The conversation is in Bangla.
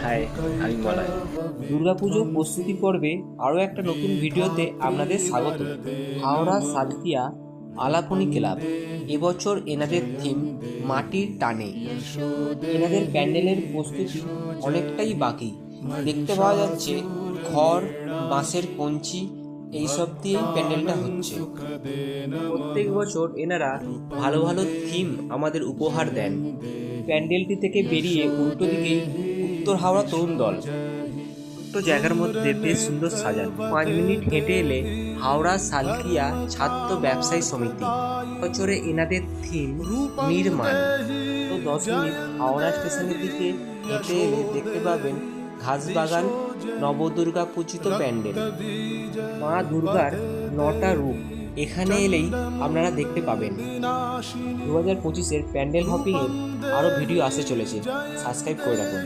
হাই, আমি মলয়। দুর্গাপুজো প্রস্তুতি পর্বে আরও একটা নতুন ভিডিওতে আপনাদের স্বাগত। হাওড়া সালকিয়া আলাপনি ক্লাব এবছর এনাদের থিম মাটির টানে। এনাদের প্যান্ডেলের প্রস্তুতি অনেকটাই বাকি। দেখতে পাওয়া যাচ্ছে খড়, বাঁশের কঞ্চি এইসব দিয়েই প্যান্ডেলটা হচ্ছে। প্রত্যেক বছর এনারা ভালো ভালো থিম আমাদের উপহার দেন। প্যান্ডেলটি থেকে বেরিয়ে উল্টো দিকেই উত্তর হাওড়া তরুণ দল ছোট্ট জায়গার মধ্যে বেশ সুন্দর সাজানো। 5 মিনিট হেঁটে এলে হাওড়া সালকিয়া ছাত্র ব্যবসায়ী সমিতি। বছরে এনাদের থিম নির্মাণ। তো 10 মিনিট হাওড়া স্টেশনের দিকে হেঁটে এলে দেখতে পাবেন ঘাসবাগান নবদুর্গা পূজিত প্যান্ডেল। মা দুর্গার 9টা রূপ এখানে এলেই আপনারা দেখতে পাবেন। 2025-এর প্যান্ডেল হপিংয়ের আরও ভিডিও আসতে চলেছে, সাবস্ক্রাইব করে রাখুন।